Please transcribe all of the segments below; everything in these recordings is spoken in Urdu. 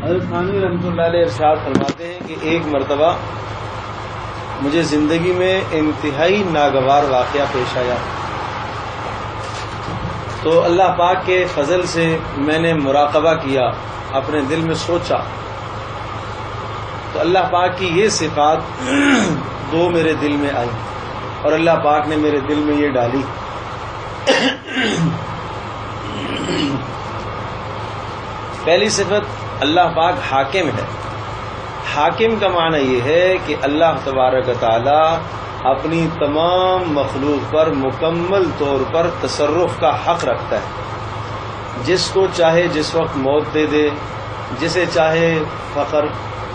حضرت تھانوی رحمۃ اللہ علیہ ارشاد فرماتے ہیں کہ ایک مرتبہ مجھے زندگی میں انتہائی ناگوار واقعہ پیش آیا، تو اللہ پاک کے فضل سے میں نے مراقبہ کیا، اپنے دل میں سوچا، تو اللہ پاک کی یہ صفات دو میرے دل میں آئی اور اللہ پاک نے میرے دل میں یہ ڈالی۔ پہلی صفت، اللہ پاک حاکم ہے۔ حاکم کا معنی یہ ہے کہ اللہ تبارک و تعالی اپنی تمام مخلوق پر مکمل طور پر تصرف کا حق رکھتا ہے، جس کو چاہے جس وقت موت دے دے، جسے چاہے فقر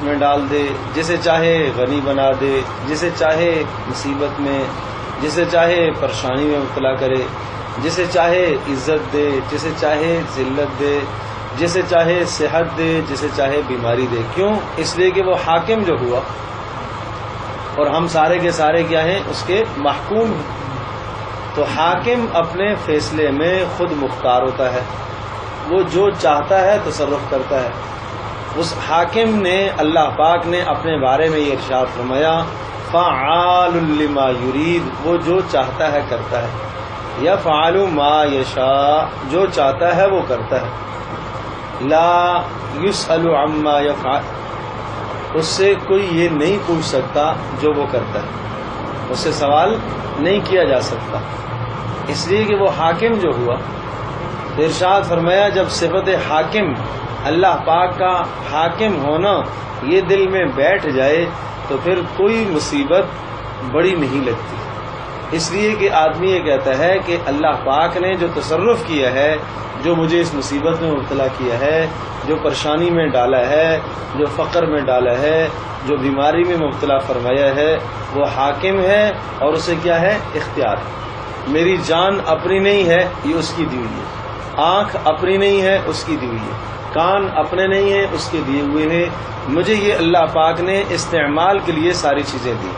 میں ڈال دے، جسے چاہے غنی بنا دے، جسے چاہے مصیبت میں، جسے چاہے پریشانی میں مبتلا کرے، جسے چاہے عزت دے، جسے چاہے ذلت دے، جسے چاہے صحت دے، جسے چاہے بیماری دے۔ کیوں؟ اس لیے کہ وہ حاکم جو ہوا اور ہم سارے کے سارے کیا ہیں؟ اس کے محکوم ہیں۔ تو حاکم اپنے فیصلے میں خود مختار ہوتا ہے، وہ جو چاہتا ہے تصرف کرتا ہے۔ اس حاکم نے، اللہ پاک نے اپنے بارے میں یہ ارشاد فرمایا، فعال لما یرید، وہ جو چاہتا ہے کرتا ہے، یفعل ما یشاء، جو چاہتا ہے وہ کرتا ہے، لا یسأل عما یفعل، اس سے کوئی یہ نہیں پوچھ سکتا جو وہ کرتا ہے، اس سے سوال نہیں کیا جا سکتا، اس لیے کہ وہ حاکم جو ہوا۔ ارشاد فرمایا جب صفت حاکم، اللہ پاک کا حاکم ہونا یہ دل میں بیٹھ جائے تو پھر کوئی مصیبت بڑی نہیں لگتی، اس لیے کہ آدمی یہ کہتا ہے کہ اللہ پاک نے جو تصرف کیا ہے، جو مجھے اس مصیبت میں مبتلا کیا ہے، جو پریشانی میں ڈالا ہے، جو فقر میں ڈالا ہے، جو بیماری میں مبتلا فرمایا ہے، وہ حاکم ہے اور اسے کیا ہے؟ اختیار ہے۔ میری جان اپنی نہیں ہے، یہ اس کی دی ہوئی ہے، آنکھ اپنی نہیں ہے، اس کی دی ہوئی ہے، کان اپنے نہیں ہیں، اس کے دیے ہوئے ہیں۔ مجھے یہ اللہ پاک نے استعمال کے لیے ساری چیزیں دی۔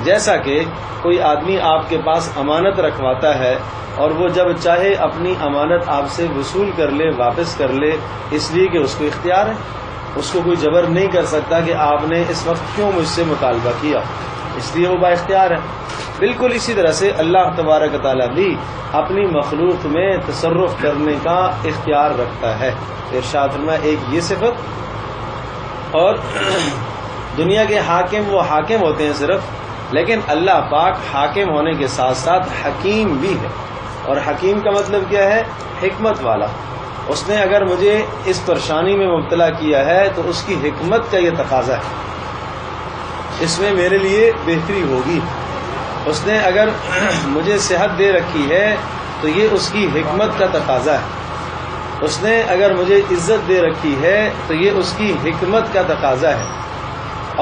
جیسا کہ کوئی آدمی آپ کے پاس امانت رکھواتا ہے اور وہ جب چاہے اپنی امانت آپ سے وصول کر لے، واپس کر لے، اس لیے کہ اس کو اختیار ہے، اس کو کوئی جبر نہیں کر سکتا کہ آپ نے اس وقت کیوں مجھ سے مطالبہ کیا، اس لیے وہ با اختیار ہے۔ بالکل اسی طرح سے اللہ تبارک تعالیٰ بھی اپنی مخلوق میں تصرف کرنے کا اختیار رکھتا ہے۔ ارشاد فرمایا ایک یہ صفت، اور دنیا کے حاکم وہ حاکم ہوتے ہیں صرف، لیکن اللہ پاک حاکم ہونے کے ساتھ ساتھ حکیم بھی ہے، اور حکیم کا مطلب کیا ہے؟ حکمت والا۔ اس نے اگر مجھے اس پریشانی میں مبتلا کیا ہے تو اس کی حکمت کا یہ تقاضا ہے، اس میں میرے لیے بہتری ہوگی۔ اس نے اگر مجھے صحت دے رکھی ہے تو یہ اس کی حکمت کا تقاضا ہے۔ اس نے اگر مجھے عزت دے رکھی ہے تو یہ اس کی حکمت کا تقاضا ہے،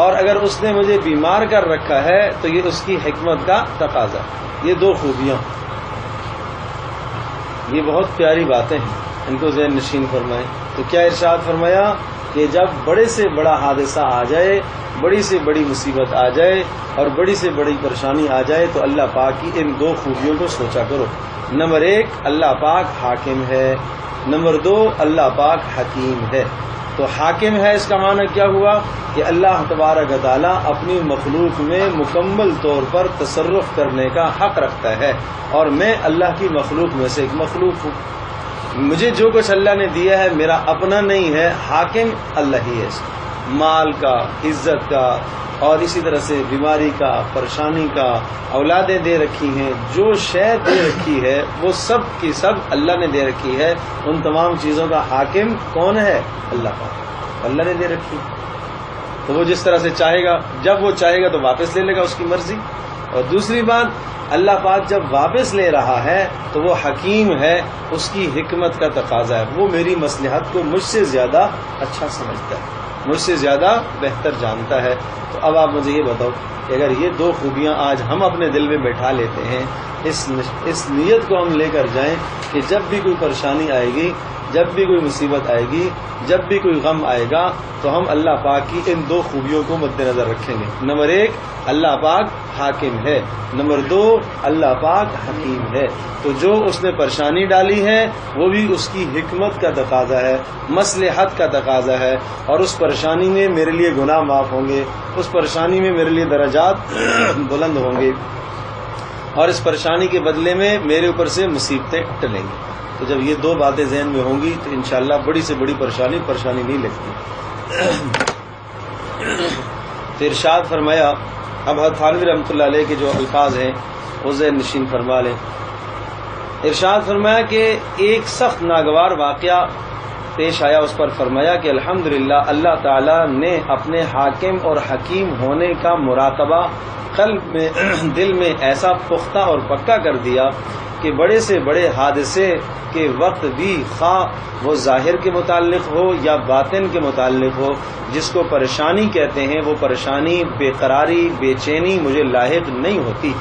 اور اگر اس نے مجھے بیمار کر رکھا ہے تو یہ اس کی حکمت کا تقاضا ہے۔ یہ دو خوبیاں، یہ بہت پیاری باتیں ہیں، ان کو ذہن نشین فرمائیں۔ تو کیا ارشاد فرمایا کہ جب بڑے سے بڑا حادثہ آ جائے، بڑی سے بڑی مصیبت آ جائے اور بڑی سے بڑی پریشانی آ جائے تو اللہ پاک کی ان دو خوبیوں کو سوچا کرو۔ نمبر ایک، اللہ پاک حاکم ہے، نمبر دو، اللہ پاک حکیم ہے۔ تو حاکم ہے، اس کا معنی کیا ہوا کہ اللہ تبارک و تعالیٰ اپنی مخلوق میں مکمل طور پر تصرف کرنے کا حق رکھتا ہے، اور میں اللہ کی مخلوق میں سے ایک مخلوق ہوں۔ مجھے جو کچھ اللہ نے دیا ہے میرا اپنا نہیں ہے، حاکم اللہ ہی ہے، مال کا، عزت کا، اور اسی طرح سے بیماری کا، پریشانی کا، اولادیں دے رکھی ہیں، جو شے دے رکھی ہے وہ سب کی سب اللہ نے دے رکھی ہے۔ ان تمام چیزوں کا حاکم کون ہے؟ اللہ پاک، اللہ نے دے رکھی، تو وہ جس طرح سے چاہے گا، جب وہ چاہے گا تو واپس لے لے گا، اس کی مرضی۔ اور دوسری بات، اللہ پاک جب واپس لے رہا ہے تو وہ حکیم ہے، اس کی حکمت کا تقاضا ہے، وہ میری مصلحت کو مجھ سے زیادہ اچھا سمجھتا ہے، مجھ سے زیادہ بہتر جانتا ہے۔ تو اب آپ مجھے یہ بتاؤ کہ اگر یہ دو خوبیاں آج ہم اپنے دل میں بیٹھا لیتے ہیں، اس نیت کو ہم لے کر جائیں کہ جب بھی کوئی پریشانی آئے گی، جب بھی کوئی مصیبت آئے گی، جب بھی کوئی غم آئے گا، تو ہم اللہ پاک کی ان دو خوبیوں کو مد نظر رکھیں گے۔ نمبر ایک، اللہ پاک حاکم ہے، نمبر 2 اللہ پاک حکیم ہے۔ تو جو اس نے پریشانی ڈالی ہے وہ بھی اس کی حکمت کا تقاضا ہے، مصلحت کا تقاضا ہے، اور اس پریشانی میں میرے لیے گناہ معاف ہوں گے، اس پریشانی میں میرے لیے درجات بلند ہوں گے، اور اس پریشانی کے بدلے میں میرے اوپر سے مصیبتیں ٹلیں گی۔ تو جب یہ 2 باتیں ذہن میں ہوں گی تو انشاءاللہ بڑی سے بڑی پریشانی نہیں لگتی۔ تو ارشاد فرمایا، اب حضرت تھانوی رحمۃ اللہ علیہ کے جو الفاظ ہیں وہ ذہن نشین فرما لیں۔ ارشاد فرمایا کہ ایک سخت ناگوار واقعہ پیش آیا، اس پر فرمایا کہ الحمدللہ اللہ تعالی نے اپنے حاکم اور حکیم ہونے کا مراقبہ قلب میں دل میں ایسا پختہ اور پکا کر دیا کہ بڑے سے بڑے حادثے کے وقت بھی، خواہ وہ ظاہر کے متعلق ہو یا باطن کے متعلق ہو، جس کو پریشانی کہتے ہیں، وہ پریشانی، بے قراری، بے چینی مجھے لاحق نہیں ہوتی۔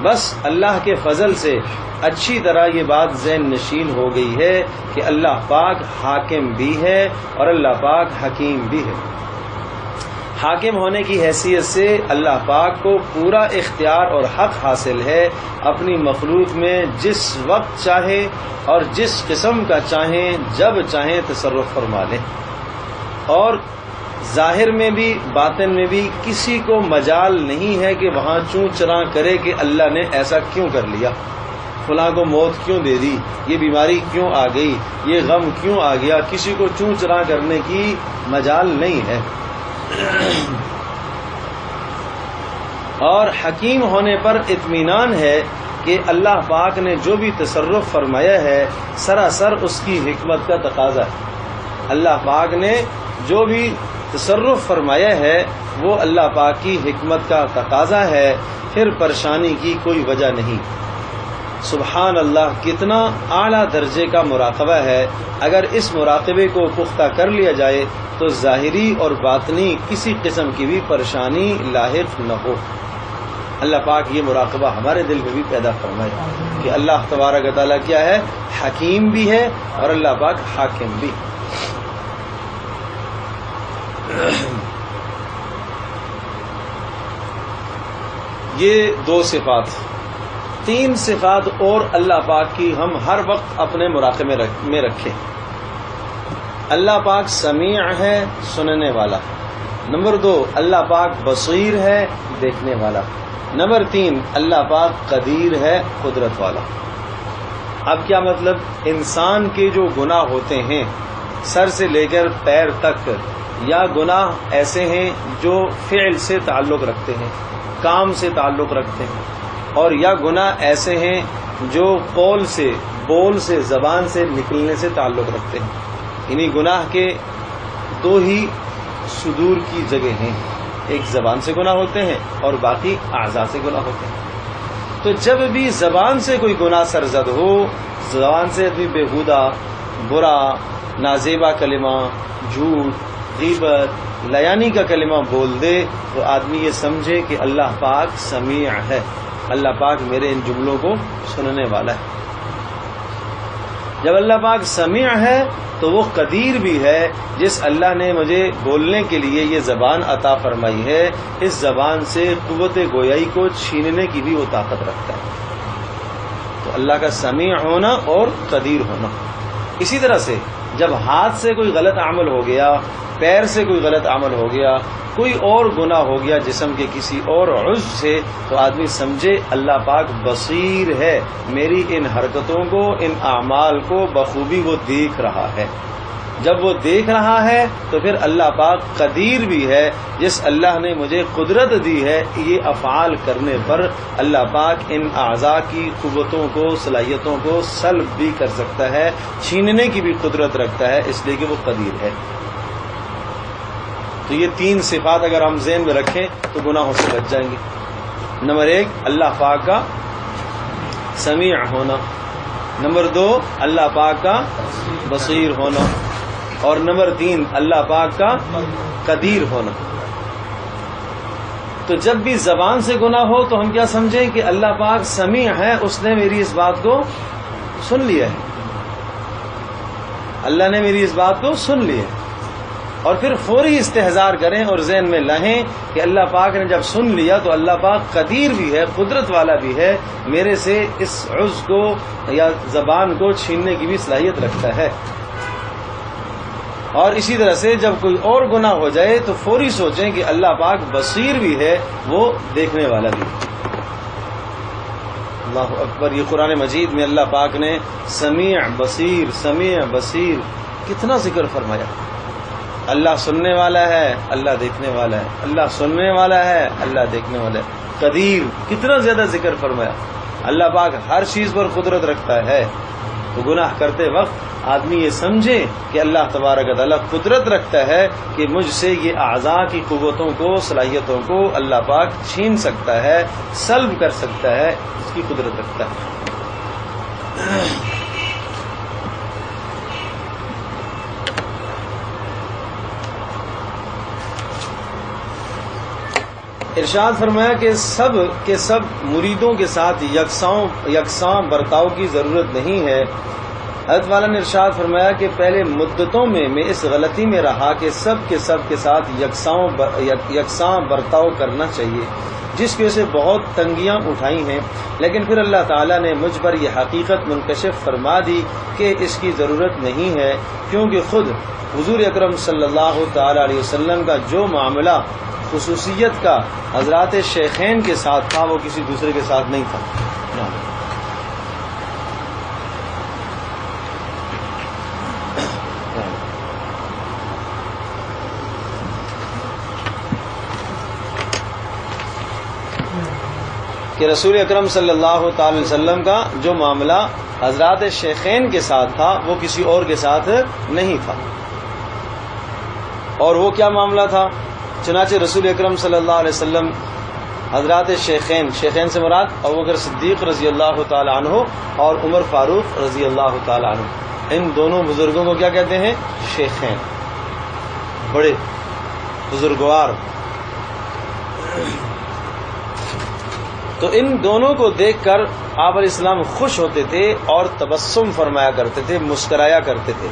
بس اللہ کے فضل سے اچھی طرح یہ بات ذہن نشین ہو گئی ہے کہ اللہ پاک حاکم بھی ہے اور اللہ پاک حکیم بھی ہے۔ حاکم ہونے کی حیثیت سے اللہ پاک کو پورا اختیار اور حق حاصل ہے، اپنی مخلوق میں جس وقت چاہے اور جس قسم کا چاہیں جب چاہیں تصرف فرما لیں، اور ظاہر میں بھی باطن میں بھی کسی کو مجال نہیں ہے کہ وہاں چوں چراں کرے کہ اللہ نے ایسا کیوں کر لیا، فلاں کو موت کیوں دے دی، یہ بیماری کیوں آ گئی، یہ غم کیوں آ گیا، کسی کو چوں چراں کرنے کی مجال نہیں ہے۔ اور حکیم ہونے پر اطمینان ہے کہ اللہ پاک نے جو بھی تصرف فرمایا ہے سراسر اس کی حکمت کا تقاضا ہے۔ اللہ پاک نے جو بھی تصرف فرمایا ہے وہ اللہ پاک کی حکمت کا تقاضا ہے، پھر پریشانی کی کوئی وجہ نہیں۔ سبحان اللہ، کتنا اعلیٰ درجے کا مراقبہ ہے۔ اگر اس مراقبے کو پختہ کر لیا جائے تو ظاہری اور باطنی کسی قسم کی بھی پریشانی لاحق نہ ہو۔ اللہ پاک یہ مراقبہ ہمارے دل میں بھی پیدا فرمائے کہ اللہ تبارک و تعالیٰ کیا ہے، حکیم بھی ہے اور اللہ پاک حاکم بھی۔ یہ 2 صفات، 3 صفات اور اللہ پاک کی ہم ہر وقت اپنے مراقبے میں رکھیں۔ اللہ پاک سمیع ہے، سننے والا۔ نمبر 2، اللہ پاک بصیر ہے، دیکھنے والا۔ نمبر 3، اللہ پاک قدیر ہے، قدرت والا۔ اب کیا مطلب؟ انسان کے جو گناہ ہوتے ہیں سر سے لے کر پیر تک، یا گناہ ایسے ہیں جو فعل سے تعلق رکھتے ہیں، کام سے تعلق رکھتے ہیں، اور یا گناہ ایسے ہیں جو قول سے، بول سے، زبان سے نکلنے سے تعلق رکھتے ہیں۔ انہی گناہ کے 2 ہی صدور کی جگہ ہیں، ایک زبان سے گناہ ہوتے ہیں اور باقی اعضاء سے گناہ ہوتے ہیں۔ تو جب بھی زبان سے کوئی گناہ سرزد ہو، زبان سے بھی بےہودہ، برا، نازیبا کلمہ، جھوٹ، غیبت، لیانی کا کلمہ بول دے تو آدمی یہ سمجھے کہ اللہ پاک سمیع ہے، اللہ پاک میرے ان جملوں کو سننے والا ہے۔ جب اللہ پاک سمیع ہے تو وہ قدیر بھی ہے، جس اللہ نے مجھے بولنے کے لیے یہ زبان عطا فرمائی ہے، اس زبان سے قوت گویائی کو چھیننے کی بھی وہ طاقت رکھتا ہے۔ تو اللہ کا سمیع ہونا اور قدیر ہونا۔ اسی طرح سے جب ہاتھ سے کوئی غلط عمل ہو گیا، پیر سے کوئی غلط عمل ہو گیا، کوئی اور گناہ ہو گیا جسم کے کسی اور عضو سے، تو آدمی سمجھے اللہ پاک بصیر ہے، میری ان حرکتوں کو، ان اعمال کو بخوبی وہ دیکھ رہا ہے۔ جب وہ دیکھ رہا ہے تو پھر اللہ پاک قدیر بھی ہے، جس اللہ نے مجھے قدرت دی ہے یہ افعال کرنے پر، اللہ پاک ان اعضاء کی قوتوں کو، صلاحیتوں کو سلب بھی کر سکتا ہے، چھیننے کی بھی قدرت رکھتا ہے، اس لیے کہ وہ قدیر ہے۔ تو یہ 3 صفات اگر ہم ذہن میں رکھیں تو گناہوں سے بچ جائیں گے۔ نمبر 1، اللہ پاک کا سمیع ہونا۔ نمبر 2، اللہ پاک کا بصیر ہونا۔ اور نمبر 3، اللہ پاک کا قدیر ہونا۔ تو جب بھی زبان سے گناہ ہو تو ہم کیا سمجھیں کہ اللہ پاک سمیع ہے، اس نے میری اس بات کو سن لیا ہے، اللہ نے میری اس بات کو سن لی ہے۔ اور پھر فوری استحضار کریں اور ذہن میں لہیں کہ اللہ پاک نے جب سن لیا تو اللہ پاک قدیر بھی ہے، قدرت والا بھی ہے، میرے سے اس عضو کو یا زبان کو چھیننے کی بھی صلاحیت رکھتا ہے۔ اور اسی طرح سے جب کوئی اور گناہ ہو جائے تو فوری سوچیں کہ اللہ پاک بصیر بھی ہے، وہ دیکھنے والا بھی ہے۔ اللہ اکبر۔ یہ قرآن مجید میں اللہ پاک نے سمیع بصیر کتنا ذکر فرمایا۔ اللہ سننے والا ہے، اللہ دیکھنے والا ہے، اللہ سننے والا ہے، اللہ دیکھنے والا ہے۔ قدیر کتنا زیادہ ذکر فرمایا۔ اللہ پاک ہر چیز پر قدرت رکھتا ہے، تو گناہ کرتے وقت آدمی یہ سمجھے کہ اللہ تبارک و تعالیٰ قدرت رکھتا ہے کہ مجھ سے یہ اعضاء کی قوتوں کو، صلاحیتوں کو اللہ پاک چھین سکتا ہے، سلب کر سکتا ہے، اس کی قدرت رکھتا ہے۔ ارشاد فرمایا کہ سب کے سب مریدوں کے ساتھ یکساں برتاؤ کی ضرورت نہیں ہے۔ حضرت والا نے ارشاد فرمایا کہ پہلے مدتوں میں اس غلطی میں رہا کہ سب کے ساتھ یکساں برتاؤ کرنا چاہیے، جس کی وجہ سے بہت تنگیاں اٹھائی ہیں، لیکن پھر اللہ تعالیٰ نے مجھ پر یہ حقیقت منکشف فرما دی کہ اس کی ضرورت نہیں ہے، کیونکہ خود حضور اکرم صلی اللہ تعالی علیہ وسلم کا جو معاملہ خصوصیت کا حضرات شیخین کے ساتھ تھا وہ کسی دوسرے کے ساتھ نہیں تھا۔ کہ رسول اکرم صلی اللہ تعالی وسلم کا جو معاملہ حضرات شیخین کے ساتھ تھا وہ کسی اور کے ساتھ نہیں تھا۔ اور وہ کیا معاملہ تھا؟ چنانچہ رسول اکرم صلی اللہ علیہ وسلم حضرات شیخین سے مراد ابوبکر صدیق رضی اللہ تعالی عنہ اور عمر فاروق رضی اللہ تعالی عنہ، ان دونوں بزرگوں کو کیا کہتے ہیں؟ شیخین، بڑے بزرگوار۔ تو ان دونوں کو دیکھ کر آپ علیہ السلام خوش ہوتے تھے اور تبسم فرمایا کرتے تھے، مسکرایا کرتے تھے۔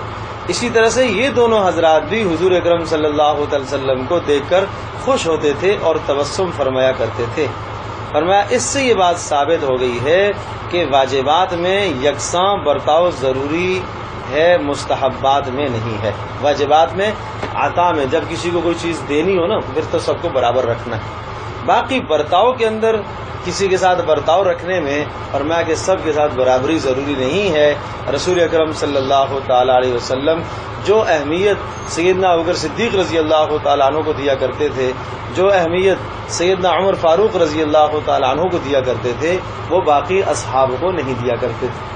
اسی طرح سے یہ دونوں حضرات بھی حضور اکرم صلی اللہ علیہ وسلم کو دیکھ کر خوش ہوتے تھے اور تبسم فرمایا کرتے تھے۔ فرمایا اس سے یہ بات ثابت ہو گئی ہے کہ واجبات میں یکساں برتاؤ ضروری ہے، مستحبات میں نہیں ہے۔ واجبات میں، عطا میں، جب کسی کو کوئی چیز دینی ہو نا پھر تو سب کو برابر رکھنا ہے۔ باقی برتاؤ کے اندر کسی کے ساتھ برتاؤ رکھنے میں فرمایا کہ سب کے ساتھ برابری ضروری نہیں ہے۔ رسول اکرم صلی اللہ تعالی علیہ وسلم جو اہمیت سیدنا ابوبکر صدیق رضی اللہ تعالی عنہ کو دیا کرتے تھے، جو اہمیت سیدنا عمر فاروق رضی اللہ تعالی عنہ کو دیا کرتے تھے، وہ باقی اصحاب کو نہیں دیا کرتے تھے۔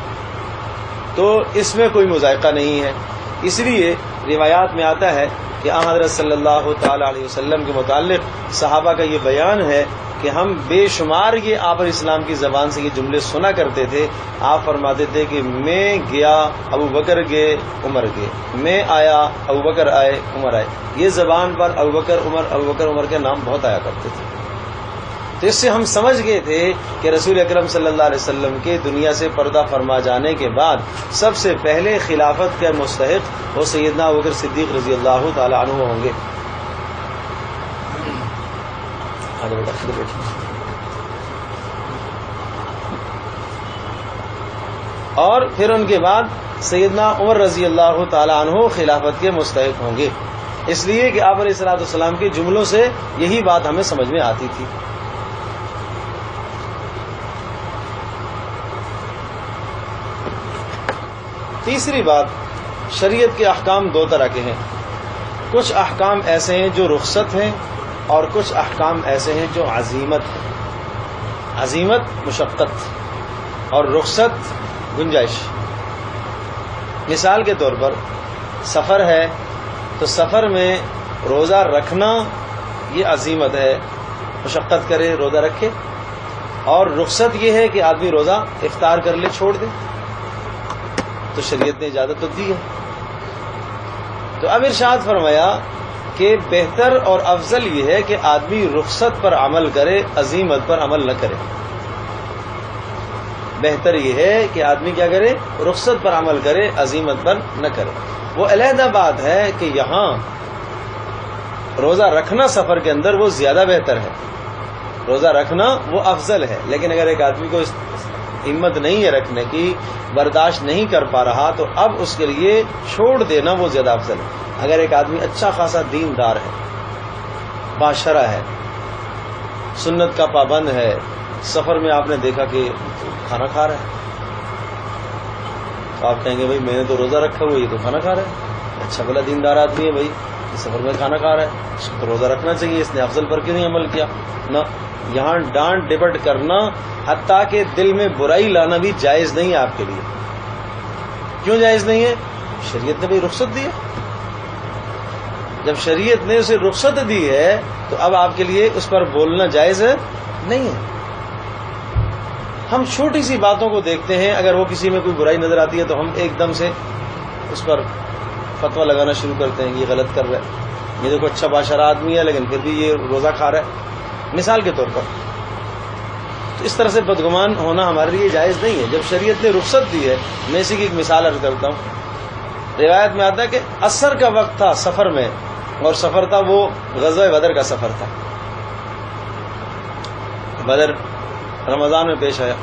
تو اس میں کوئی مذائقہ نہیں ہے۔ اس لیے روایات میں آتا ہے کہ آن حضرت صلی اللہ تعالی علیہ وسلم کے متعلق صحابہ کا یہ بیان ہے کہ ہم بے شمار یہ آپ علیہ السلام کی زبان سے یہ جملے سنا کرتے تھے۔ آپ فرماتے تھے کہ میں گیا، ابو بکر گئے، عمر گئے، میں آیا، ابو بکر آئے، عمر آئے۔ یہ زبان پر ابو بکر عمر کے نام بہت آیا کرتے تھے۔ تو اس سے ہم سمجھ گئے تھے کہ رسول اکرم صلی اللہ علیہ وسلم کے دنیا سے پردہ فرما جانے کے بعد سب سے پہلے خلافت کے مستحق وہ سیدنا ابوبکر صدیق رضی اللہ تعالی عنہ ہوں گے۔ اور پھر ان کے بعد سیدنا عمر رضی اللہ تعالی عنہ خلافت کے مستحق ہوں گے۔ اس لیے کہ آپ علیہ الصلوۃ والسلام کے جملوں سے یہی بات ہمیں سمجھ میں آتی تھی۔ تیسری بات، شریعت کے احکام دو طرح کے ہیں۔ کچھ احکام ایسے ہیں جو رخصت ہیں اور کچھ احکام ایسے ہیں جو عزیمت ہیں۔ عزیمت مشقت اور رخصت گنجائش۔ مثال کے طور پر سفر ہے تو سفر میں روزہ رکھنا یہ عزیمت ہے، مشقت کرے روزہ رکھے، اور رخصت یہ ہے کہ آدمی روزہ افطار کر لے، چھوڑ دے، تو شریعت نے اجازت تو دی ہے۔ تو اب ارشاد فرمایا کہ بہتر اور افضل یہ ہے کہ آدمی رخصت پر عمل کرے، عزیمت پر عمل نہ کرے۔ بہتر یہ ہے کہ آدمی کیا کرے؟ رخصت پر عمل کرے، عزیمت پر نہ کرے۔ وہ علیحدہ بات ہے کہ یہاں روزہ رکھنا سفر کے اندر وہ زیادہ بہتر ہے، روزہ رکھنا وہ افضل ہے، لیکن اگر ایک آدمی کو ہمت نہیں ہے رکھنے کی، برداشت نہیں کر پا رہا، تو اب اس کے لیے چھوڑ دینا وہ زیادہ افضل ہے۔ اگر ایک آدمی اچھا خاصا دیندار ہے، باشرہ ہے، سنت کا پابند ہے، سفر میں آپ نے دیکھا کہ کھانا کھا رہا ہے، تو آپ کہیں گے بھائی میں نے تو روزہ رکھا ہوا، یہ تو کھانا کھا رہا ہے، اچھا بھلا دیندار آدمی ہے، بھائی سفر میں کھانا کھا رہا ہے، اس کو روزہ رکھنا چاہیے، اس نے افضل پر کیوں نہیں عمل کیا؟ نہ، یہاں ڈانٹ ڈپٹ کرنا، حتیٰ کہ دل میں برائی لانا بھی جائز نہیں ہے آپ کے لیے۔ کیوں جائز نہیں ہے؟ شریعت نے بھی رخصت دی ہے۔ جب شریعت نے اسے رخصت دی ہے تو اب آپ کے لیے اس پر بولنا جائز ہے نہیں ہے۔ ہم چھوٹی سی باتوں کو دیکھتے ہیں، اگر وہ کسی میں کوئی برائی نظر آتی ہے تو ہم ایک دم سے اس پر فتویٰ لگانا شروع کرتے ہیں کہ یہ غلط کر رہا ہے، یہ دیکھو اچھا باشرہ آدمی ہے لیکن پھر بھی یہ روزہ کھا رہا ہے، مثال کے طور پر۔ تو اس طرح سے بدگمان ہونا ہمارے لیے جائز نہیں ہے۔ جب شریعت نے رخصت دی ہے، میں اسی کی ایک مثال عرض کرتا ہوں۔ روایت میں آتا ہے کہ عصر کا وقت تھا سفر میں، اور سفر تھا وہ غزوہ بدر کا سفر تھا۔ بدر رمضان میں پیش آیا،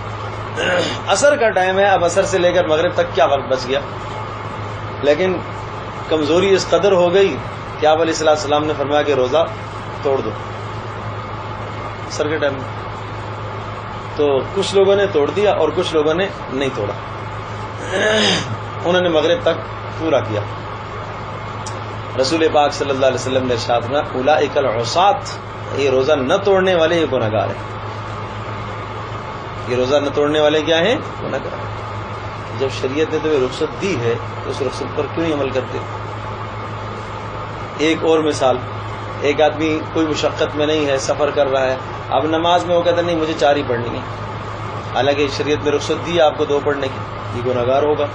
عصر کا ٹائم ہے، اب عصر سے لے کر مغرب تک کیا وقت بچ گیا، لیکن کمزوری اس قدر ہو گئی کہ آپ علیہ السلام نے فرمایا کہ روزہ توڑ دو عصر کے ٹائم میں۔ تو کچھ لوگوں نے توڑ دیا اور کچھ لوگوں نے نہیں توڑا، انہوں نے مغرب تک پورا کیا۔ رسول پاک صلی اللہ علیہ وسلم نے ارشاد فرمایا اولئک العصاۃ، یہ روزہ نہ توڑنے والے یہ گنہگار ہیں، یہ روزہ نہ توڑنے والے کیا ہیں؟ گنہگار ہیں۔ جب شریعت نے تمہیں رخصت دی ہے تو اس رخصت پر کیوں نہیں عمل کرتے؟ ایک اور مثال، ایک آدمی کوئی مشقت میں نہیں ہے، سفر کر رہا ہے، اب نماز میں وہ کہتا نہیں مجھے 4 ہی پڑھنی ہے، حالانکہ شریعت نے رخصت دی ہے آپ کو 2 پڑھنے کی، یہ گنہگار ہوگا۔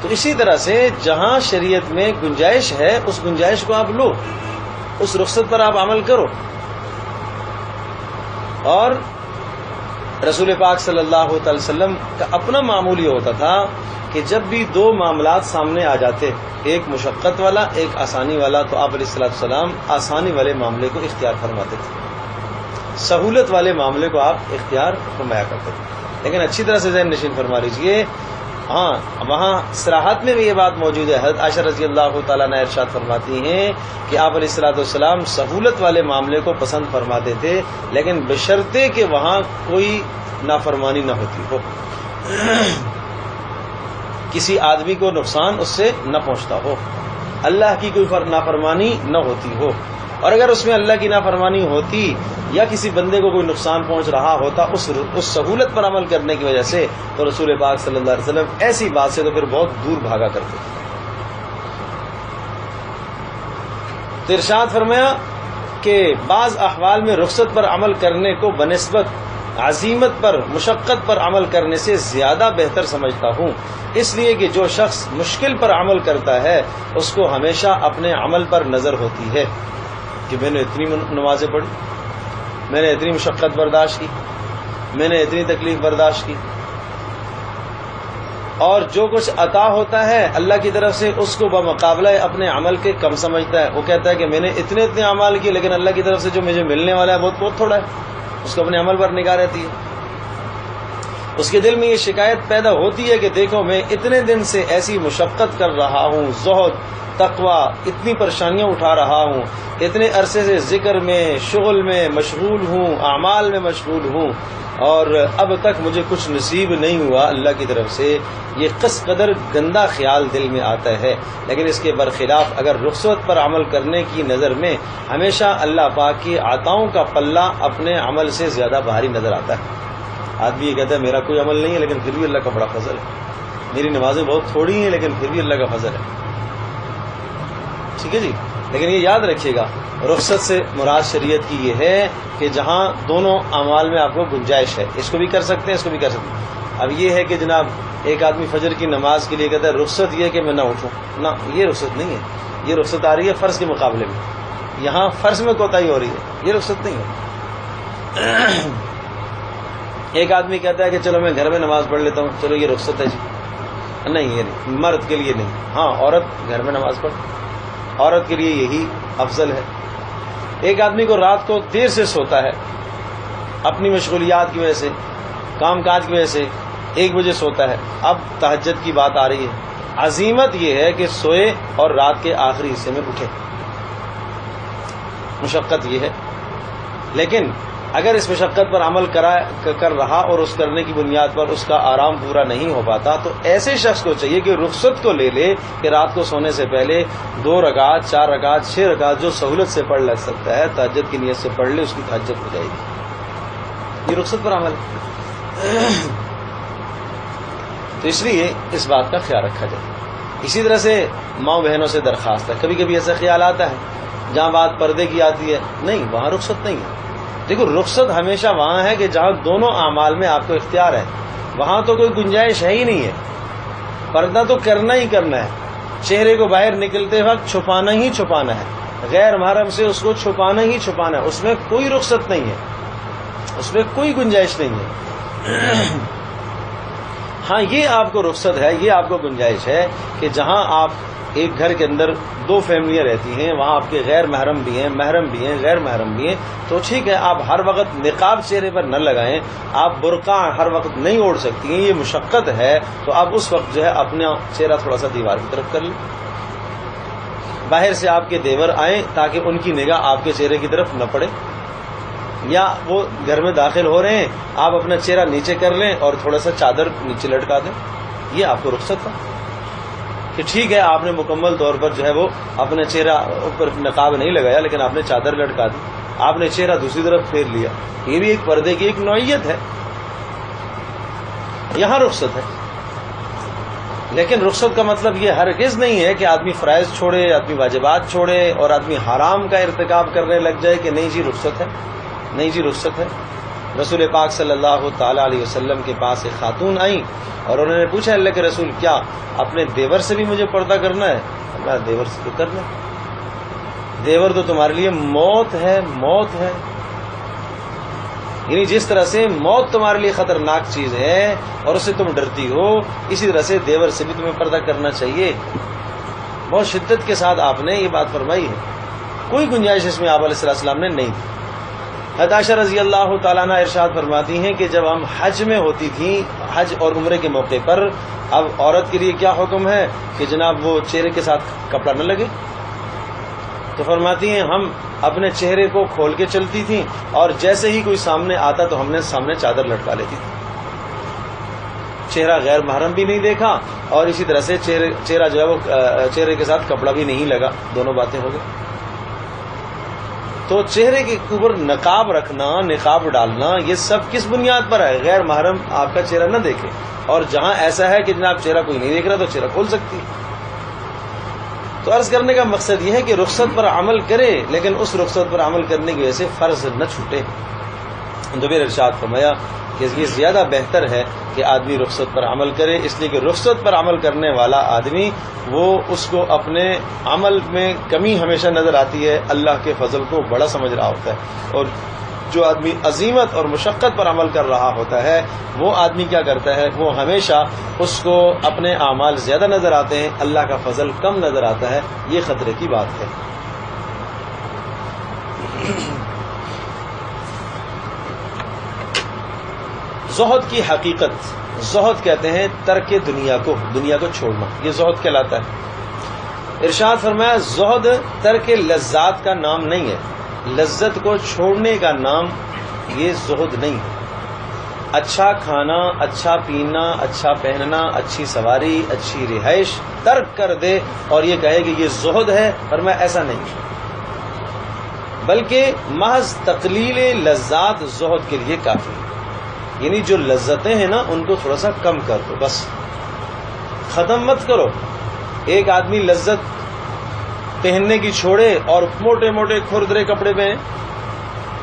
تو اسی طرح سے جہاں شریعت میں گنجائش ہے اس گنجائش کو آپ لو، اس رخصت پر آپ عمل کرو۔ اور رسول پاک صلی اللہ علیہ وسلم کا اپنا معمول یہ ہوتا تھا کہ جب بھی 2 معاملات سامنے آ جاتے، ایک مشقت والا ایک آسانی والا، تو آپ علیہ السلام آسانی والے معاملے کو اختیار فرماتے تھے، سہولت والے معاملے کو آپ اختیار فرمایا کرتے تھے۔ لیکن اچھی طرح سے ذہن نشین فرما لیجیے، ہاں وہاں صراحت میں بھی یہ بات موجود ہے، حضرت عائشہ رضی اللہ تعالیٰ نے ارشاد فرماتی ہیں کہ آپ علیہ السلام سہولت والے معاملے کو پسند فرماتے تھے، لیکن بشرطے کہ وہاں کوئی نافرمانی نہ ہوتی ہو، کسی آدمی کو نقصان اس سے نہ پہنچتا ہو، اللہ کی کوئی نافرمانی نہ ہوتی ہو۔ اور اگر اس میں اللہ کی نافرمانی ہوتی یا کسی بندے کو کوئی نقصان پہنچ رہا ہوتا اس سہولت پر عمل کرنے کی وجہ سے، تو رسول پاک صلی اللہ علیہ وسلم ایسی بات سے تو پھر بہت دور بھاگا کرتے تھے۔ تو ارشاد فرمایا کہ بعض احوال میں رخصت پر عمل کرنے کو بنسبت عزیمت پر مشقت پر عمل کرنے سے زیادہ بہتر سمجھتا ہوں، اس لیے کہ جو شخص مشکل پر عمل کرتا ہے اس کو ہمیشہ اپنے عمل پر نظر ہوتی ہے کہ میں نے اتنی نمازیں پڑھی، میں نے اتنی مشقت برداشت کی، میں نے اتنی تکلیف برداشت کی، اور جو کچھ عطا ہوتا ہے اللہ کی طرف سے اس کو بمقابلہ اپنے عمل کے کم سمجھتا ہے۔ وہ کہتا ہے کہ میں نے اتنے اعمال کیے لیکن اللہ کی طرف سے جو مجھے ملنے والا ہے بہت بہت تھوڑا ہے، اس کو اپنے عمل پر نگاہ رہتی ہے۔ اس کے دل میں یہ شکایت پیدا ہوتی ہے کہ دیکھو میں اتنے دن سے ایسی مشقت کر رہا ہوں، زہد تقوی اتنی پریشانیاں اٹھا رہا ہوں، اتنے عرصے سے ذکر میں شغل میں مشغول ہوں، اعمال میں مشغول ہوں، اور اب تک مجھے کچھ نصیب نہیں ہوا اللہ کی طرف سے۔ یہ کس قدر گندا خیال دل میں آتا ہے، لیکن اس کے برخلاف اگر رخصت پر عمل کرنے کی نظر میں ہمیشہ اللہ پاک کی عطاؤں کا پلہ اپنے عمل سے زیادہ بھاری نظر آتا ہے۔ آدمی یہ کہتا ہے میرا کوئی عمل نہیں ہے لیکن پھر بھی اللہ کا بڑا فضل ہے، میری نمازیں بہت تھوڑی ہیں لیکن پھر بھی اللہ کا فضل ہے، ٹھیک ہے جی۔ لیکن یہ یاد رکھیے گا رخصت سے مراد شریعت کی یہ ہے کہ جہاں دونوں اعمال میں آپ کو گنجائش ہے، اس کو بھی کر سکتے ہیں اس کو بھی کر سکتے ہیں۔ اب یہ ہے کہ جناب ایک آدمی فجر کی نماز کے لیے کہتا ہے رخصت یہ کہ میں نہ اٹھوں، نہ، یہ رخصت نہیں ہے، یہ رخصت آ رہی ہے فرض کے مقابلے میں، یہاں فرض میں کوتاہی ہو رہی ہے، یہ رخصت نہیں ہے۔ ایک آدمی کہتا ہے کہ چلو میں گھر میں نماز پڑھ لیتا ہوں، چلو یہ رخصت ہے جی، نہیں یہ نہیں، مرد کے لیے نہیں، ہاں عورت گھر میں نماز پڑھ، عورت کے لیے یہی افضل ہے. ایک آدمی کو رات کو دیر سے سوتا ہے اپنی مشغولیات کی وجہ سے، کام کاج کی وجہ سے، 1 بجے سوتا ہے. اب تہجد کی بات آ رہی ہے. عزیمت یہ ہے کہ سوئے اور رات کے آخری حصے میں اٹھے. مشقت یہ ہے. لیکن اگر اس مشقت پر عمل کر رہا اور اس کرنے کی بنیاد پر اس کا آرام پورا نہیں ہو پاتا، تو ایسے شخص کو چاہیے کہ رخصت کو لے لے کہ رات کو سونے سے پہلے 2 رکعت 4 رکعت 6 رکعت جو سہولت سے پڑھ لگ سکتا ہے تہجد کی نیت سے پڑھ لے، اس کی تہجد ہو جائے گی. یہ رخصت پر عمل ہے. تو اس لیے اس بات کا خیال رکھا جائے. اسی طرح سے ماں بہنوں سے درخواست ہے. کبھی کبھی ایسا خیال آتا ہے جہاں بات پردے کی آتی ہے، نہیں وہاں رخصت نہیں ہے. دیکھو رخصت ہمیشہ وہاں ہے کہ جہاں دونوں اعمال میں آپ کو اختیار ہے، وہاں تو کوئی گنجائش ہے ہی نہیں ہے. پردہ تو کرنا ہی کرنا ہے. چہرے کو باہر نکلتے وقت چھپانا ہی چھپانا ہے. غیر محرم سے اس کو چھپانا ہی چھپانا ہے. اس میں کوئی رخصت نہیں ہے، اس میں کوئی گنجائش نہیں ہے. ہاں یہ آپ کو رخصت ہے، یہ آپ کو گنجائش ہے کہ جہاں آپ ایک گھر کے اندر 2 فیملیاں رہتی ہیں، وہاں آپ کے غیر محرم بھی ہیں، محرم بھی ہیں، غیر محرم بھی ہیں، تو ٹھیک ہے آپ ہر وقت نقاب چہرے پر نہ لگائیں، آپ برقع ہر وقت نہیں اوڑھ سکتی ہیں، یہ مشقت ہے. تو آپ اس وقت جو ہے اپنا چہرہ تھوڑا سا دیوار کی طرف کر لیں. باہر سے آپ کے دیور آئیں تاکہ ان کی نگاہ آپ کے چہرے کی طرف نہ پڑے، یا وہ گھر میں داخل ہو رہے ہیں آپ اپنا چہرہ نیچے کر لیں اور تھوڑا سا چادر نیچے لٹکا دیں. یہ آپ کو رخصت تھا کہ ٹھیک ہے آپ نے مکمل طور پر جو ہے وہ اپنا چہرہ اوپر نقاب نہیں لگایا، لیکن آپ نے چادر لٹکا دی، آپ نے چہرہ دوسری طرف پھیر لیا. یہ بھی ایک پردے کی ایک نوعیت ہے. یہاں رخصت ہے. لیکن رخصت کا مطلب یہ ہرگز نہیں ہے کہ آدمی فرائض چھوڑے، آدمی واجبات چھوڑے اور آدمی حرام کا ارتکاب کرنے لگ جائے کہ نہیں جی رخصت ہے. نہیں جی رخصت ہے. رسول پاک صلی اللہ تعالی علیہ وسلم کے پاس ایک خاتون آئیں اور انہوں نے پوچھا اللہ کے رسول کیا اپنے دیور سے بھی مجھے پردہ کرنا ہے؟ اللہ دیور سے تو کرنا ہے، دیور تو تمہارے لیے موت ہے. موت ہے یعنی جس طرح سے موت تمہارے لیے خطرناک چیز ہے اور اس سے تم ڈرتی ہو، اسی طرح سے دیور سے بھی تمہیں پردہ کرنا چاہیے. بہت شدت کے ساتھ آپ نے یہ بات فرمائی ہے. کوئی گنجائش اس میں آپ علیہ السلام نے نہیں دی. حضرت عائشہ رضی اللہ تعالیٰ عنہ ارشاد فرماتی ہیں کہ جب ہم حج میں ہوتی تھیں، حج اور عمرے کے موقع پر، اب عورت کے لیے کیا حکم ہے کہ جناب وہ چہرے کے ساتھ کپڑا نہ لگے، تو فرماتی ہیں ہم اپنے چہرے کو کھول کے چلتی تھیں اور جیسے ہی کوئی سامنے آتا تو ہم نے سامنے چادر لٹکا لیتی تھی. چہرہ غیر محرم بھی نہیں دیکھا اور اسی طرح سے چہرہ جو ہے وہ چہرے کے ساتھ کپڑا بھی نہیں لگا، دونوں باتیں ہو گئی. تو چہرے کے اوپر نقاب رکھنا، نقاب ڈالنا، یہ سب کس بنیاد پر ہے؟ غیر محرم آپ کا چہرہ نہ دیکھے. اور جہاں ایسا ہے کہ جناب چہرہ کوئی نہیں دیکھ رہا تو چہرہ کھول سکتی ہے. تو عرض کرنے کا مقصد یہ ہے کہ رخصت پر عمل کرے، لیکن اس رخصت پر عمل کرنے کی وجہ سے فرض نہ چھوٹے. دوبارہ ارشاد فرمایا کہ یہ زیادہ بہتر ہے کہ آدمی رخصت پر عمل کرے، اس لیے کہ رخصت پر عمل کرنے والا آدمی وہ اس کو اپنے عمل میں کمی ہمیشہ نظر آتی ہے، اللہ کے فضل کو بڑا سمجھ رہا ہوتا ہے. اور جو آدمی عزیمت اور مشقت پر عمل کر رہا ہوتا ہے وہ آدمی کیا کرتا ہے، وہ ہمیشہ اس کو اپنے اعمال زیادہ نظر آتے ہیں، اللہ کا فضل کم نظر آتا ہے. یہ خطرے کی بات ہے. زہد کی حقیقت، زہد کہتے ہیں ترک دنیا کو، دنیا کو چھوڑنا، یہ زہد کہلاتا ہے. ارشاد فرمایا زہد ترک لذات کا نام نہیں ہے، لذت کو چھوڑنے کا نام یہ زہد نہیں ہے. اچھا کھانا، اچھا پینا، اچھا پہننا، اچھی سواری، اچھی رہائش ترک کر دے اور یہ کہے کہ یہ زہد ہے، فرمایا ایسا نہیں ہے، بلکہ محض تقلیل لذات زہد کے لیے کافی ہے. یعنی جو لذتیں ہیں نا ان کو تھوڑا سا کم کر دو، بس ختم مت کرو. ایک آدمی لذت پہننے کی چھوڑے اور موٹے موٹے کھردرے کپڑے پہنے،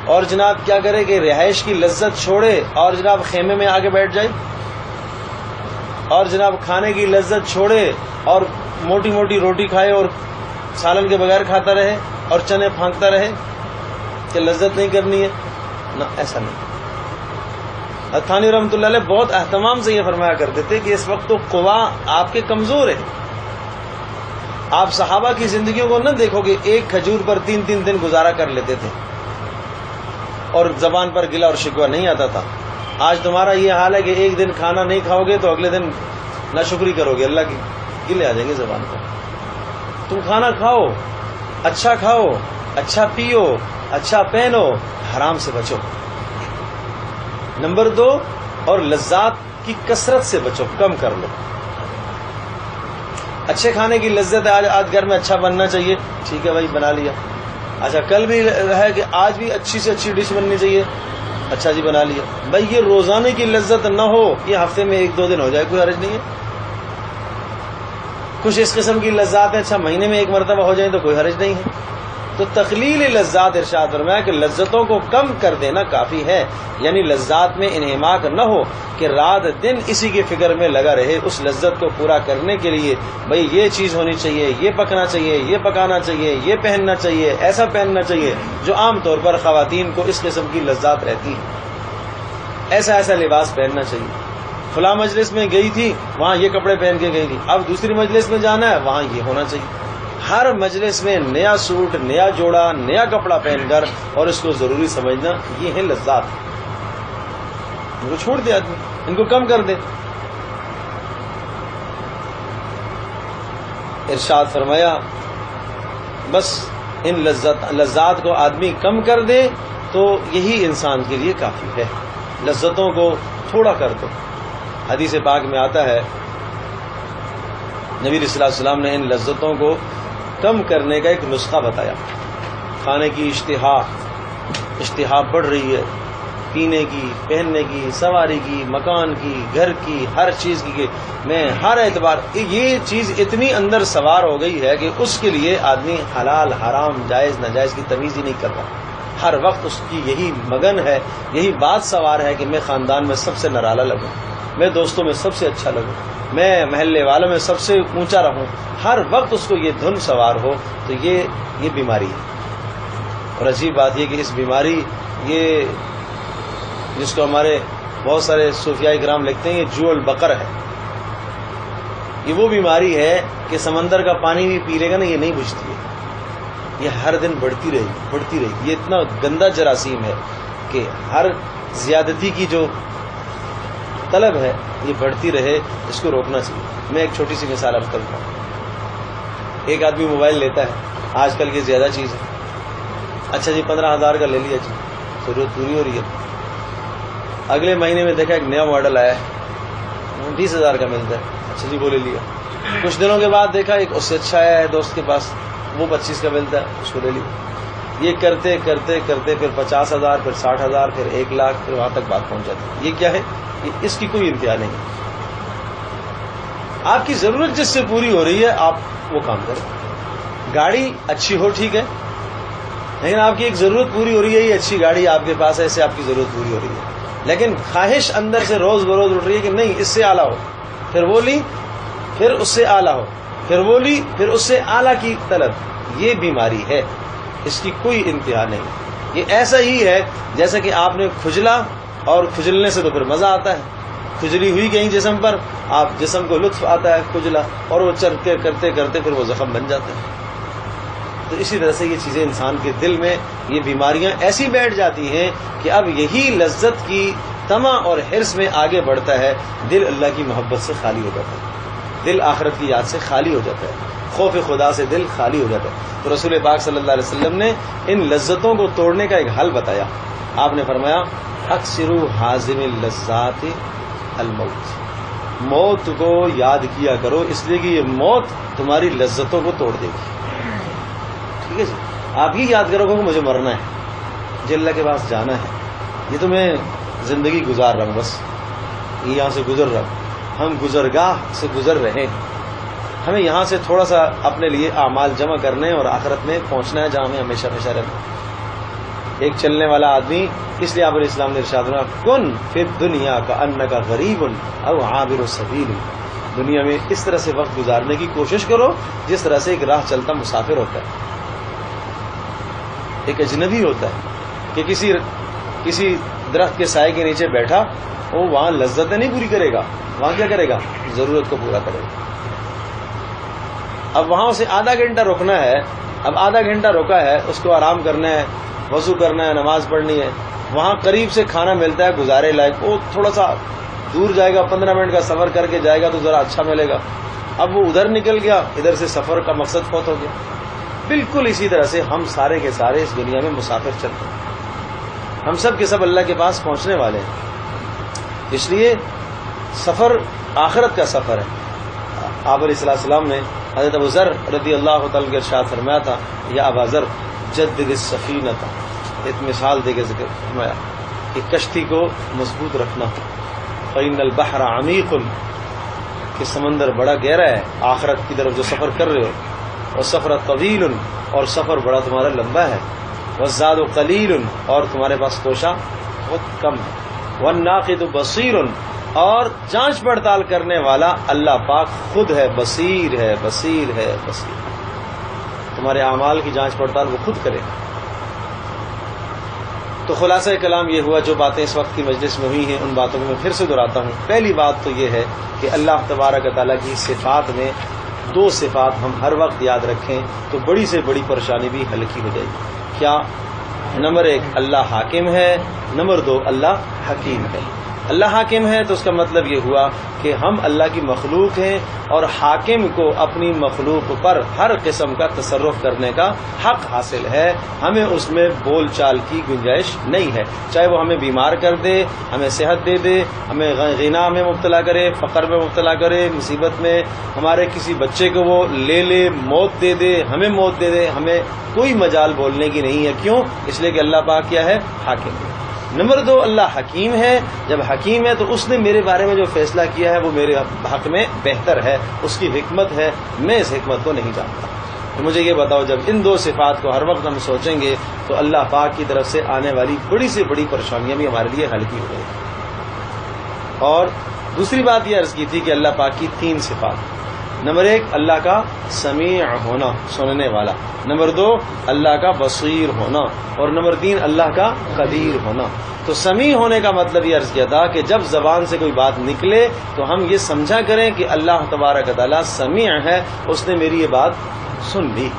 اور جناب کیا کرے کہ رہائش کی لذت چھوڑے اور جناب خیمے میں آگے بیٹھ جائے، اور جناب کھانے کی لذت چھوڑے اور موٹی موٹی روٹی کھائے اور سالن کے بغیر کھاتا رہے اور چنے پھانکتا رہے کہ لذت نہیں کرنی ہے. نہ، ایسا نہیں. تھانی رحمۃ اللہ علیہ بہت اہتمام سے یہ فرمایا کرتے تھے کہ اس وقت تو قوا آپ کے کمزور ہے، آپ صحابہ کی زندگیوں کو نہ دیکھو کہ ایک کھجور پر 3 دن گزارا کر لیتے تھے اور زبان پر گلا اور شکوہ نہیں آتا تھا. آج تمہارا یہ حال ہے کہ ایک دن کھانا نہیں کھاؤ گے تو اگلے دن ناشکری کرو گے, اللہ کی گلے آ جائیں گے زبان پر. تم کھانا کھاؤ, اچھا پیو, اچھا پہنو, حرام سے بچو. نمبر 2, اور لذات کی کثرت سے بچو, کم کر لو. اچھے کھانے کی لذت ہے, آج گھر میں اچھا بننا چاہیے, ٹھیک ہے بھائی بنا لیا. اچھا کل بھی ہے کہ آج بھی اچھی سے اچھی ڈش بننی چاہیے, اچھا جی بنا لیا. بھائی یہ روزانے کی لذت نہ ہو, یہ ہفتے میں 1-2 دن ہو جائے, کوئی حرج نہیں ہے. کچھ اس قسم کی لذات ہیں, اچھا مہینے میں 1 مرتبہ ہو جائیں تو کوئی حرج نہیں ہے. تو تقلیل لذات ارشاد فرمایا کہ لذتوں کو کم کر دینا کافی ہے, یعنی لذات میں انہماک نہ ہو کہ رات دن اسی کی فکر میں لگا رہے. اس لذت کو پورا کرنے کے لیے بھئی یہ چیز ہونی چاہیے, یہ پکنا چاہیے, یہ پکانا چاہیے, یہ پہننا چاہیے, ایسا پہننا چاہیے, جو عام طور پر خواتین کو اس قسم کی لذات رہتی ہے. ایسا لباس پہننا چاہیے. فلاں مجلس میں گئی تھی, وہاں یہ کپڑے پہن کے گئی تھی, اب دوسری مجلس میں جانا ہے, وہاں یہ ہونا چاہیے. ہر مجلس میں نیا سوٹ, نیا جوڑا, نیا کپڑا پہن کر اور اس کو ضروری سمجھنا, یہ ہے لذات. ان کو چھوڑ دے آدمی, ان کو کم کر دے. ارشاد فرمایا بس ان لذات کو آدمی کم کر دے تو یہی انسان کے لیے کافی ہے. لذتوں کو تھوڑا کر دو. حدیث پاک میں آتا ہے نبی صلی اللہ علیہ وسلم نے ان لذتوں کو کم کرنے کا ایک نسخہ بتایا. کھانے کی اشتہا بڑھ رہی ہے, پینے کی, پہننے کی, سواری کی, مکان کی, گھر کی, ہر چیز کی, کہ میں ہر اعتبار یہ چیز اتنی اندر سوار ہو گئی ہے کہ اس کے لیے آدمی حلال حرام جائز ناجائز کی تمیز ہی نہیں کر رہا. ہر وقت اس کی یہی مگن ہے, یہی بات سوار ہے کہ میں خاندان میں سب سے نرالا لگوں, میں دوستوں میں سب سے اچھا لگوں, میں محلے والوں میں سب سے اونچا رہوں. ہر وقت اس کو یہ دھن سوار ہو, تو یہ بیماری ہے. اور عجیب بات یہ کہ اس بیماری, یہ جس کو ہمارے بہت سارے صوفیاء کرام لکھتے ہیں, یہ جو البقر ہے. یہ وہ بیماری ہے کہ سمندر کا پانی بھی پی لے گا نا, یہ نہیں بجھتی ہے. یہ ہر دن بڑھتی رہی. یہ اتنا گندا جراثیم ہے کہ ہر زیادتی کی جو طلب ہے یہ بڑھتی رہے, اس کو روکنا چاہیے. میں ایک چھوٹی سی مثال عرض کرتا ہوں. ایک آدمی موبائل لیتا ہے, آج کل کی زیادہ چیز ہے, اچھا جی 15,000 کا لے لیا جی, ضرورت پوری ہو رہی ہے. اگلے مہینے میں دیکھا ایک نیا ماڈل آیا ہے, 20,000 کا ملتا ہے, اچھا جی وہ لے لیا. کچھ دنوں کے بعد دیکھا ایک اس سے اچھا آیا ہے دوست کے پاس, وہ 25 کا ملتا ہے, اس کو لے لیا. یہ کرتے پھر 50,000, پھر 60,000, پھر 1,00,000, پھر وہاں تک بات پہنچ جاتی ہے. یہ کیا ہے؟ اس کی کوئی انتہا نہیں. آپ کی ضرورت جس سے پوری ہو رہی ہے آپ وہ کام کریں. گاڑی اچھی ہو ٹھیک ہے, لیکن آپ کی ایک ضرورت پوری ہو رہی ہے, یہ اچھی گاڑی آپ کے پاس ہے, اس سے آپ کی ضرورت پوری ہو رہی ہے. لیکن خواہش اندر سے روز بروز اٹھ رہی ہے کہ نہیں اس سے اعلیٰ ہو, پھر وہ لی, پھر اس سے اعلیٰ ہو, پھر وہ لی, پھر اس سے اعلیٰ کی طلب. یہ بیماری ہے, اس کی کوئی انتہا نہیں. یہ ایسا ہی ہے جیسا کہ آپ نے کھجلا, اور کھجلنے سے تو پھر مزہ آتا ہے. کھجلی ہوئی کہیں جسم پر, آپ جسم کو لطف آتا ہے کھجلا, اور وہ چرتے کرتے پھر وہ زخم بن جاتا ہے. تو اسی طرح سے یہ چیزیں انسان کے دل میں, یہ بیماریاں ایسی بیٹھ جاتی ہیں کہ اب یہی لذت کی طمع اور حرص میں آگے بڑھتا ہے. دل اللہ کی محبت سے خالی ہو جاتا ہے, دل آخرت کی یاد سے خالی ہو جاتا ہے, خوف خدا سے دل خالی ہو جاتا ہے. تو رسول پاک صلی اللہ علیہ وسلم نے ان لذتوں کو توڑنے کا ایک حل بتایا. آپ نے فرمایا اکثروا حازم اللذات الموت. موت کو یاد کیا کرو, اس لیے کہ یہ موت تمہاری لذتوں کو توڑ دے گی. ٹھیک ہے جی, آپ یہ یاد کرو کہ مجھے مرنا ہے, مجھے اللہ کے پاس جانا ہے, یہ تو میں زندگی گزار رہا ہوں, بس یہ یہاں سے گزر رہا ہوں. ہم گزرگاہ سے گزر رہے ہیں, ہمیں یہاں سے تھوڑا سا اپنے لیے اعمال جمع کرنے اور آخرت میں پہنچنا ہے جہاں ہمیں ہمیشہ رہنا. ایک چلنے والا آدمی, اس لیے آپ علیہ السلام نے ارشاد فرمایا کن فی الدنیا کأنک غریب او عابر السبیل. دنیا میں اس طرح سے وقت گزارنے کی کوشش کرو جس طرح سے ایک راہ چلتا مسافر ہوتا ہے, ایک اجنبی ہوتا ہے کہ کسی درخت کے سائے کے نیچے بیٹھا, وہ وہاں لذتیں نہیں پوری کرے گا, وہاں کیا کرے گا؟ ضرورت کو پورا کرے گا. اب وہاں اسے آدھا گھنٹہ رکنا ہے، اب آدھا گھنٹہ رکا ہے، اس کو آرام کرنا ہے، وضو کرنا ہے، نماز پڑھنی ہے، وہاں قریب سے کھانا ملتا ہے گزارے لائق، وہ تھوڑا سا دور جائے گا، 15 منٹ کا سفر کر کے جائے گا تو ذرا اچھا ملے گا، اب وہ ادھر نکل گیا، ادھر سے سفر کا مقصد فوت ہو گیا۔ بالکل اسی طرح سے ہم سارے کے سارے اس دنیا میں مسافر چلتے ہیں، ہم سب کے سب اللہ کے پاس پہنچنے والے ہیں، اس لیے سفر آخرت کا سفر ہے۔ آپ علیہ السلام نے حضرت ابو ذر رضی اللہ تعالیٰ کے ارشاد فرمایا تھا، یا ابا ذر جدد السفینۃ، ایک مثال دے کے ذکر فرمایا کہ کشتی کو مضبوط رکھنا، فإن البحر عمیق، کہ سمندر بڑا گہرا ہے، آخرت کی طرف جو سفر کر رہے ہو، اور سفر طویل، اور سفر بڑا تمہارا لمبا ہے، والزاد قلیل، اور تمہارے پاس توشہ بہت کم ہے، والناقد بصیر، اور جانچ پڑتال کرنے والا اللہ پاک خود ہے، بصیر ہے، بصیر ہے، بصیر، تمہارے اعمال کی جانچ پڑتال وہ خود کرے۔ تو خلاصہ کلام یہ ہوا، جو باتیں اس وقت کی مجلس میں ہوئی ہیں ان باتوں کو میں پھر سے دہراتا ہوں۔ پہلی بات تو یہ ہے کہ اللہ تبارک و تعالیٰ کی صفات میں 2 صفات ہم ہر وقت یاد رکھیں تو بڑی سے بڑی پریشانی بھی ہلکی ہو جائے گی۔ کیا؟ نمبر 1 اللہ حاکم ہے، نمبر 2 اللہ حکیم ہے۔ اللہ حاکم ہے تو اس کا مطلب یہ ہوا کہ ہم اللہ کی مخلوق ہیں، اور حاکم کو اپنی مخلوق پر ہر قسم کا تصرف کرنے کا حق حاصل ہے، ہمیں اس میں بول چال کی گنجائش نہیں ہے، چاہے وہ ہمیں بیمار کر دے، ہمیں صحت دے دے، ہمیں غنا میں مبتلا کرے، فقر میں مبتلا کرے، مصیبت میں ہمارے کسی بچے کو وہ لے لے، موت دے دے، ہمیں موت دے دے، ہمیں کوئی مجال بولنے کی نہیں ہے۔ کیوں؟ اس لیے کہ اللہ پاک کیا ہے؟ حاکم ہے۔ نمبر 2 اللہ حکیم ہے، جب حکیم ہے تو اس نے میرے بارے میں جو فیصلہ کیا ہے وہ میرے حق میں بہتر ہے، اس کی حکمت ہے، میں اس حکمت کو نہیں جانتا۔ تو مجھے یہ بتاؤ، جب ان 2 صفات کو ہر وقت ہم سوچیں گے تو اللہ پاک کی طرف سے آنے والی بڑی سے بڑی پریشانیاں بھی ہمارے لیے ہلکی ہو جائیں گی۔ اور دوسری بات یہ عرض کی تھی کہ اللہ پاک کی 3 صفات، نمبر 1 اللہ کا سمیع ہونا، سننے والا، نمبر 2 اللہ کا بصیر ہونا، اور نمبر 3 اللہ کا قدیر ہونا۔ تو سمیع ہونے کا مطلب یہ عرض کیا تھا کہ جب زبان سے کوئی بات نکلے تو ہم یہ سمجھا کریں کہ اللہ تبارک و تعالیٰ سمیع ہے، اس نے میری یہ بات سن لی۔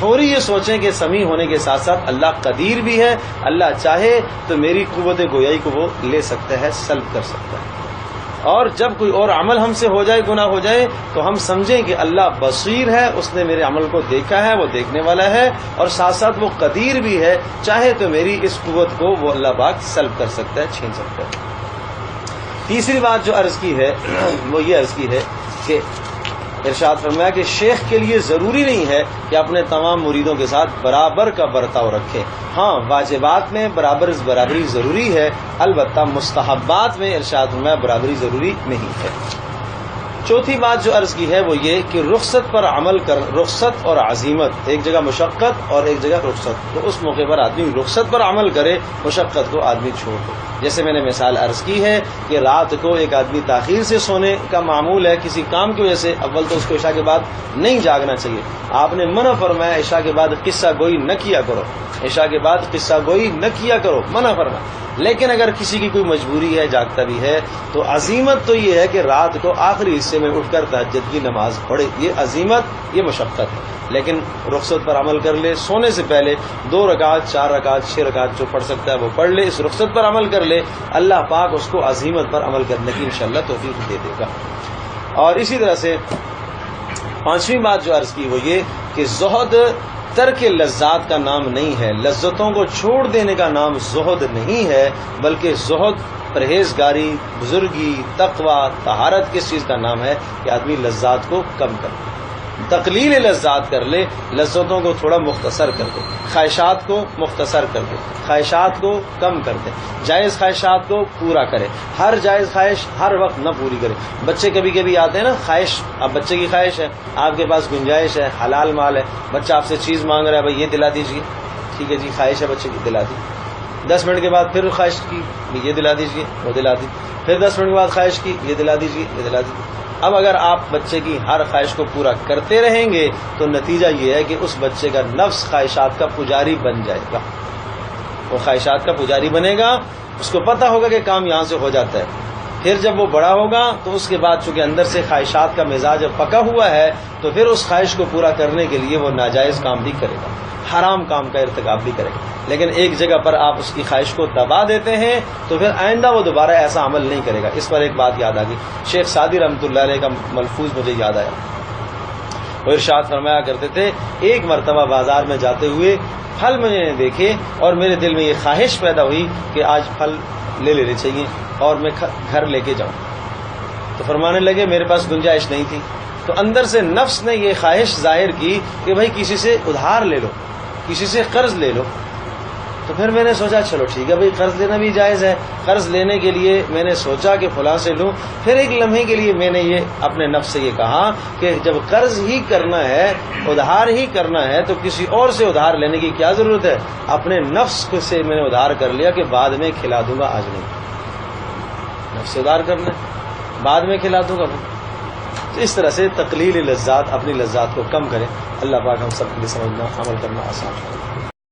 فوری یہ سوچیں کہ سمیع ہونے کے ساتھ ساتھ اللہ قدیر بھی ہے، اللہ چاہے تو میری قوت گویائی کو وہ لے سکتا ہے، سلب کر سکتا ہے۔ اور جب کوئی اور عمل ہم سے ہو جائے، گناہ ہو جائے، تو ہم سمجھیں کہ اللہ بصیر ہے، اس نے میرے عمل کو دیکھا ہے، وہ دیکھنے والا ہے، اور ساتھ ساتھ وہ قدیر بھی ہے، چاہے تو میری اس قوت کو وہ اللہ پاک سلب کر سکتا ہے، چھین سکتا ہے۔ تیسری بات جو عرض کی ہے وہ یہ عرض کی ہے کہ ارشاد فرمایا کہ شیخ کے لیے ضروری نہیں ہے کہ اپنے تمام مریدوں کے ساتھ برابر کا برتاؤ رکھے، ہاں واجبات میں برابری ضروری ہے، البتہ مستحبات میں ارشاد فرمایا برابری ضروری نہیں ہے۔ چوتھی بات جو عرض کی ہے وہ یہ کہ رخصت پر عمل کر، رخصت اور عزیمت، ایک جگہ مشقت اور ایک جگہ رخصت، تو اس موقع پر آدمی رخصت پر عمل کرے، مشقت کو آدمی چھوڑ دے۔ جیسے میں نے مثال عرض کی ہے کہ رات کو ایک آدمی تاخیر سے سونے کا معمول ہے کسی کام کی وجہ سے، اول تو اس کو عشاء کے بعد نہیں جاگنا چاہیے، آپ نے منع فرمایا عشاء کے بعد قصہ گوئی نہ کیا کرو، عشاء کے بعد قصہ گوئی نہ کیا کرو، منع فرمایا۔ لیکن اگر کسی کی کوئی مجبوری ہے، جاگتا بھی ہے، تو عزیمت تو یہ ہے کہ رات کو آخری حصے میں اٹھ کر تہجد کی نماز پڑھے، یہ عزیمت، یہ مشقت ہے۔ لیکن رخصت پر عمل کر لے، سونے سے پہلے 2 رکعت 4 رکعت 6 رکعت جو پڑھ سکتا ہے وہ پڑھ لے، اس رخصت پر عمل کر لے، اللہ پاک اس کو عزیمت پر عمل کرنے کی انشاءاللہ توفیق دے دے گا۔ اور اسی طرح سے 5ویں بات جو عرض کی وہ یہ کہ زہد ترک لذات کا نام نہیں ہے، لذتوں کو چھوڑ دینے کا نام زہد نہیں ہے، بلکہ زہد پرہیزگاری، بزرگی، تقوی، طہارت کس چیز کا نام ہے کہ آدمی لذات کو کم کر دے، تقلیل لذات کر لے، لذتوں کو تھوڑا مختصر کر دے، خواہشات کو مختصر کر دے، خواہشات کو کم کر دے، جائز خواہشات کو پورا کرے، ہر جائز خواہش ہر وقت نہ پوری کرے۔ بچے کبھی کبھی آتے ہیں نا، خواہش، اب بچے کی خواہش ہے، آپ کے پاس گنجائش ہے، حلال مال ہے، بچہ آپ سے چیز مانگ رہا ہے، بھائی یہ دلا دیجیے، ٹھیک ہے جی، خواہش ہے بچے کی، دلا دی، 10 منٹ کے بعد پھر خواہش کی، یہ دلا دیجیے، وہ دلا دی، پھر 10 منٹ کے بعد خواہش کی، یہ دلا دیجیے، یہ دلا دی۔ اب اگر آپ بچے کی ہر خواہش کو پورا کرتے رہیں گے تو نتیجہ یہ ہے کہ اس بچے کا نفس خواہشات کا پجاری بن جائے گا، وہ خواہشات کا پجاری بنے گا، اس کو پتہ ہوگا کہ کام یہاں سے ہو جاتا ہے، پھر جب وہ بڑا ہوگا تو اس کے بعد چونکہ اندر سے خواہشات کا مزاج پکا ہوا ہے تو پھر اس خواہش کو پورا کرنے کے لیے وہ ناجائز کام بھی کرے گا، حرام کام کا ارتکاب بھی کرے گا. لیکن ایک جگہ پر آپ اس کی خواہش کو دبا دیتے ہیں تو پھر آئندہ وہ دوبارہ ایسا عمل نہیں کرے گا. اس پر ایک بات یاد آ گئی، شیخ سعدی رحمۃ اللہ علیہ کا ملفوظ مجھے یاد آیا. وہ ارشاد فرمایا کرتے تھے، ایک مرتبہ بازار میں جاتے ہوئے پھل میں نے دیکھے اور میرے دل میں یہ خواہش پیدا ہوئی کہ آج پھل لے لینے چاہیے اور میں گھر لے کے جاؤں. تو فرمانے لگے میرے پاس گنجائش نہیں تھی، تو اندر سے نفس نے یہ خواہش ظاہر کی کہ بھائی کسی سے ادھار لے لو، کسی سے قرض لے لو. تو پھر میں نے سوچا چلو ٹھیک ہے بھائی قرض لینا بھی جائز ہے. قرض لینے کے لیے میں نے سوچا کہ فلاں سے لوں. پھر ایک لمحے کے لیے میں نے یہ اپنے نفس سے یہ کہا کہ جب قرض ہی کرنا ہے، ادھار ہی کرنا ہے، تو کسی اور سے ادھار لینے کی کیا ضرورت ہے. اپنے نفس سے میں نے ادھار کر لیا کہ بعد میں کھلا دوں گا، آج نہیں. نفس سے ادھار کرنا ہے، بعد میں کھلا دوں گا. تو اس طرح سے تقلیل لذات، اپنی لذات کو کم کریں. اللہ پاک ہم سب کے لیے سمجھنا، عمل کرنا آسان ہے.